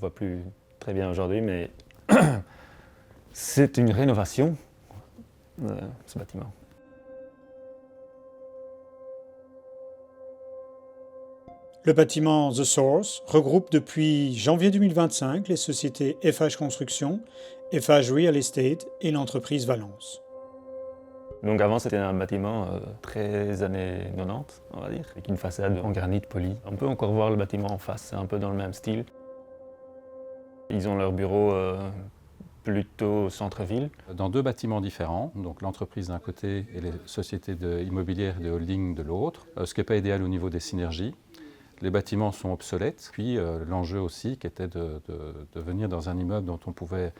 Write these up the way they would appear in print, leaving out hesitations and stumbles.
voit plus très bien aujourd'hui, mais c'est une rénovation, ce bâtiment. Le bâtiment The Source regroupe depuis janvier 2025 les sociétés FH Construction, FH Real Estate et l'entreprise Valence. Donc avant, c'était un bâtiment très années 90, on va dire, avec une façade en granit poli. On peut encore voir le bâtiment en face, c'est un peu dans le même style. Ils ont leur bureau plutôt au centre-ville. Dans deux bâtiments différents, donc l'entreprise d'un côté et les sociétés immobilières et de holding de l'autre, ce qui n'est pas idéal au niveau des synergies. Les bâtiments sont obsolètes, puis l'enjeu aussi qui était de venir dans un immeuble dont on pouvait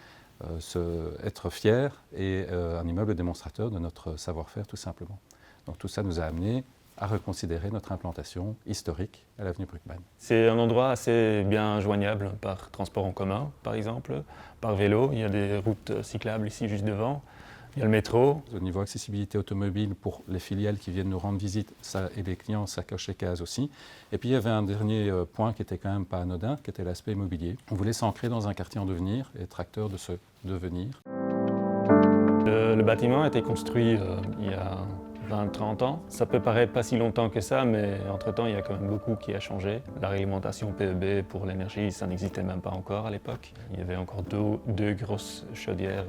être fier et un immeuble démonstrateur de notre savoir-faire tout simplement. Donc tout ça nous a amené à reconsidérer notre implantation historique à l'avenue Bruckmann. C'est un endroit assez bien joignable par transport en commun, par exemple, par vélo. Il y a des routes cyclables ici juste devant. Il y a le métro. Au niveau accessibilité automobile, pour les filiales qui viennent nous rendre visite et les clients, ça coche les cases aussi. Et puis il y avait un dernier point qui était quand même pas anodin, qui était l'aspect immobilier. On voulait s'ancrer dans un quartier en devenir et être acteur de ce devenir. Le bâtiment a été construit il y a 20-30 ans. Ça peut paraître pas si longtemps que ça, mais entre-temps, il y a quand même beaucoup qui a changé. La réglementation PEB pour l'énergie, ça n'existait même pas encore à l'époque. Il y avait encore deux grosses chaudières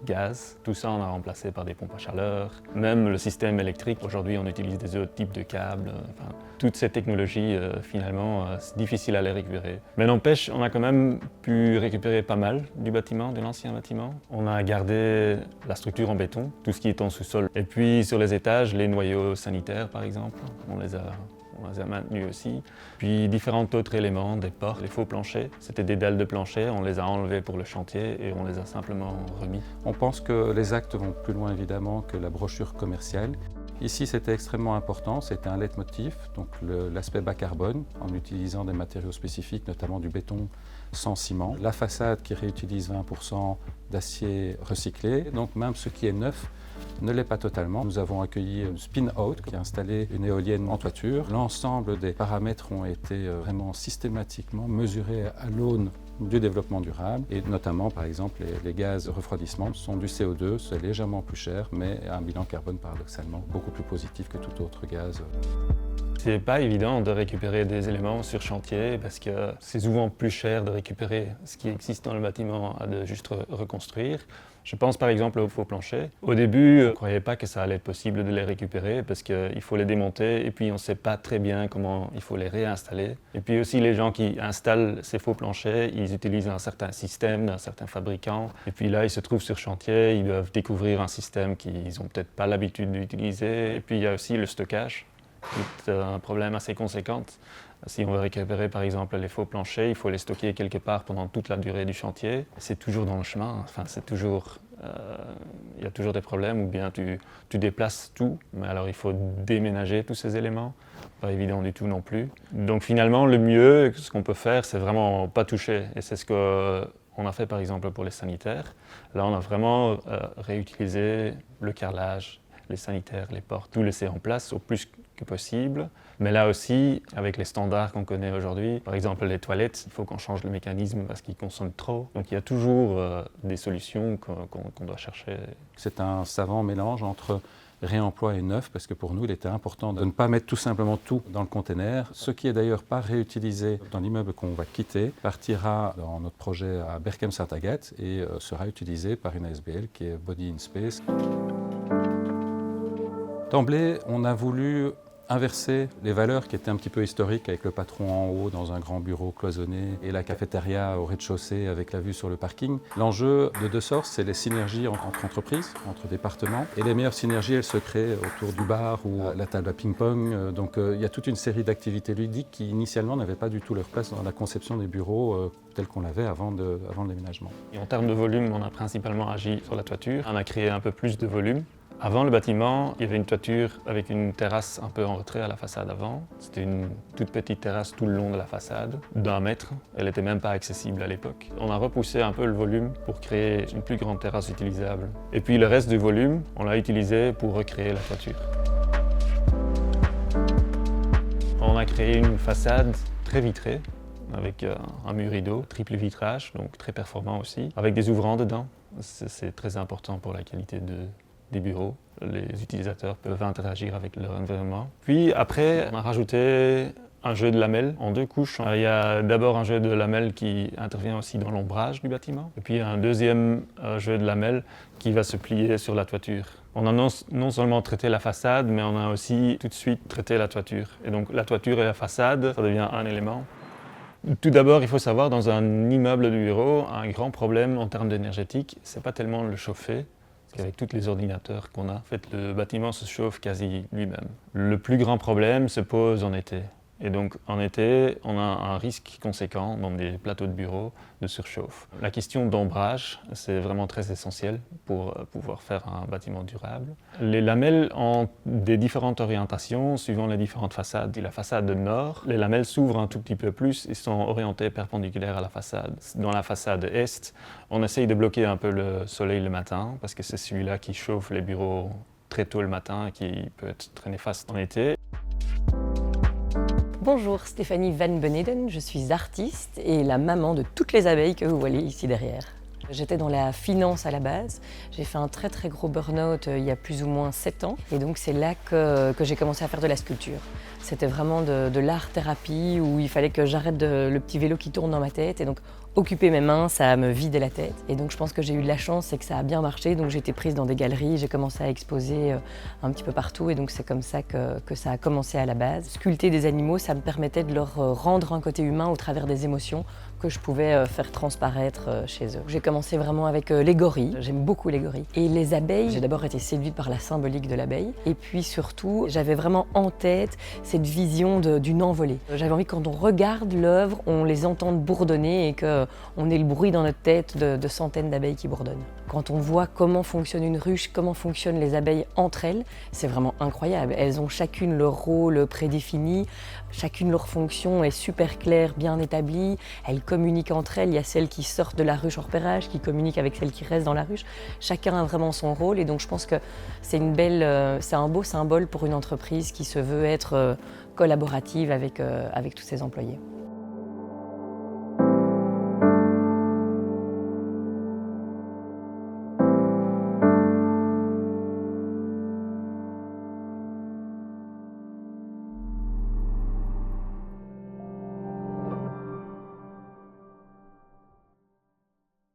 gaz. Tout ça, on a remplacé par des pompes à chaleur. Même le système électrique, aujourd'hui, on utilise des autres types de câbles. Enfin, toutes ces technologies, finalement, c'est difficile à les récupérer. Mais n'empêche, on a quand même pu récupérer pas mal du bâtiment, de l'ancien bâtiment. On a gardé la structure en béton, tout ce qui est en sous-sol. Et puis, sur les étages, les noyaux sanitaires, par exemple, on les a maintenus aussi. Puis différents autres éléments, des portes, les faux planchers. C'était des dalles de plancher, on les a enlevés pour le chantier et on les a simplement remis. On pense que les actes vont plus loin évidemment que la brochure commerciale. Ici, c'était extrêmement important, c'était un leitmotiv, donc l'aspect bas carbone, en utilisant des matériaux spécifiques, notamment du béton sans ciment. La façade qui réutilise 20% d'acier recyclé, donc même ce qui est neuf ne l'est pas totalement. Nous avons accueilli Spin-Out qui a installé une éolienne en toiture. L'ensemble des paramètres ont été vraiment systématiquement mesurés à l'aune du développement durable et notamment par exemple les gaz de refroidissement sont du CO2, c'est légèrement plus cher mais un bilan carbone paradoxalement beaucoup plus positif que tout autre gaz. C'est pas évident de récupérer des éléments sur chantier parce que c'est souvent plus cher de récupérer ce qui existe dans le bâtiment à de juste reconstruire. Je pense par exemple aux faux planchers. Au début, on ne croyait pas que ça allait être possible de les récupérer parce qu'il faut les démonter et puis on ne sait pas très bien comment il faut les réinstaller. Et puis aussi les gens qui installent ces faux planchers, ils utilisent un certain système d'un certain fabricant. Et puis là, ils se trouvent sur chantier, ils doivent découvrir un système qu'ils n'ont peut-être pas l'habitude d'utiliser. Et puis il y a aussi le stockage, qui est un problème assez conséquent. Si on veut récupérer par exemple les faux planchers, il faut les stocker quelque part pendant toute la durée du chantier. C'est toujours dans le chemin, enfin, il y a toujours des problèmes ou bien tu déplaces tout, mais alors il faut déménager tous ces éléments. Pas évident du tout non plus. Donc finalement le mieux, ce qu'on peut faire, c'est vraiment pas toucher. Et c'est ce qu'on a fait par exemple pour les sanitaires. Là on a vraiment réutilisé le carrelage, les sanitaires, les portes, tout laisser en place au plus que possible. Mais là aussi, avec les standards qu'on connaît aujourd'hui, par exemple les toilettes, il faut qu'on change le mécanisme parce qu'ils consomment trop. Donc il y a toujours des solutions qu'on doit chercher. C'est un savant mélange entre réemploi et neuf, parce que pour nous, il était important de ne pas mettre tout simplement tout dans le container. Ce qui est d'ailleurs pas réutilisé dans l'immeuble qu'on va quitter partira dans notre projet à Berchem-Saint-Agathe et sera utilisé par une ASBL qui est Body in Space. D'emblée, on a voulu inverser les valeurs qui étaient un petit peu historiques avec le patron en haut dans un grand bureau cloisonné et la cafétéria au rez-de-chaussée avec la vue sur le parking. L'enjeu de The Source, c'est les synergies entre entreprises, entre départements. Et les meilleures synergies, elles se créent autour du bar ou la table à ping-pong. Donc il y a toute une série d'activités ludiques qui initialement n'avaient pas du tout leur place dans la conception des bureaux tels qu'on l'avait avant le déménagement. Et en termes de volume, on a principalement agi sur la toiture. On a créé un peu plus de volume. Avant le bâtiment, il y avait une toiture avec une terrasse un peu en retrait à la façade avant. C'était une toute petite terrasse tout le long de la façade, d'1 mètre. Elle n'était même pas accessible à l'époque. On a repoussé un peu le volume pour créer une plus grande terrasse utilisable. Et puis le reste du volume, on l'a utilisé pour recréer la toiture. On a créé une façade très vitrée, avec un mur rideau, triple vitrage, donc très performant aussi, avec des ouvrants dedans. C'est très important pour la qualité des bureaux. Les utilisateurs peuvent interagir avec leur environnement. Puis après, on a rajouté un jeu de lamelles en 2 couches. Il y a d'abord un jeu de lamelles qui intervient aussi dans l'ombrage du bâtiment, et puis un deuxième jeu de lamelles qui va se plier sur la toiture. On a non seulement traité la façade, mais on a aussi tout de suite traité la toiture. Et donc la toiture et la façade, ça devient un élément. Tout d'abord, il faut savoir, dans un immeuble de bureau, un grand problème en termes d'énergétique, c'est pas tellement le chauffer, parce qu'avec tous les ordinateurs qu'on a, en fait, le bâtiment se chauffe quasi lui-même. Le plus grand problème se pose en été. Et donc en été, on a un risque conséquent dans des plateaux de bureau de surchauffe. La question d'ombrage, c'est vraiment très essentiel pour pouvoir faire un bâtiment durable. Les lamelles ont des différentes orientations suivant les différentes façades. La façade nord, les lamelles s'ouvrent un tout petit peu plus et sont orientées perpendiculaires à la façade. Dans la façade est, on essaye de bloquer un peu le soleil le matin parce que c'est celui-là qui chauffe les bureaux très tôt le matin et qui peut être très néfaste en été. Bonjour, Stéphanie Van Beneden, je suis artiste et la maman de toutes les abeilles que vous voyez ici derrière. J'étais dans la finance à la base, j'ai fait un très gros burn-out il y a plus ou moins 7 ans et donc c'est là que j'ai commencé à faire de la sculpture. C'était vraiment de l'art-thérapie où il fallait que j'arrête le petit vélo qui tourne dans ma tête et donc occuper mes mains, ça me vidait la tête. Et donc je pense que j'ai eu de la chance, c'est que ça a bien marché, donc j'ai été prise dans des galeries, j'ai commencé à exposer un petit peu partout et donc c'est comme ça que ça a commencé à la base. Sculpter des animaux, ça me permettait de leur rendre un côté humain au travers des émotions que je pouvais faire transparaître chez eux. J'ai commencé vraiment avec les gorilles, j'aime beaucoup les gorilles. Et les abeilles, j'ai d'abord été séduite par la symbolique de l'abeille et puis surtout, j'avais vraiment en tête cette vision d'une envolée. J'avais envie que quand on regarde l'œuvre, on les entende bourdonner et qu'on ait le bruit dans notre tête de centaines d'abeilles qui bourdonnent. Quand on voit comment fonctionne une ruche, comment fonctionnent les abeilles entre elles, c'est vraiment incroyable. Elles ont chacune leur rôle prédéfini, chacune leur fonction est super claire, bien établie. Elles communiquent entre elles, il y a celles qui sortent de la ruche en repérage, qui communiquent avec celles qui restent dans la ruche. Chacun a vraiment son rôle et donc je pense que c'est un beau symbole pour une entreprise qui se veut être collaborative avec tous ses employés.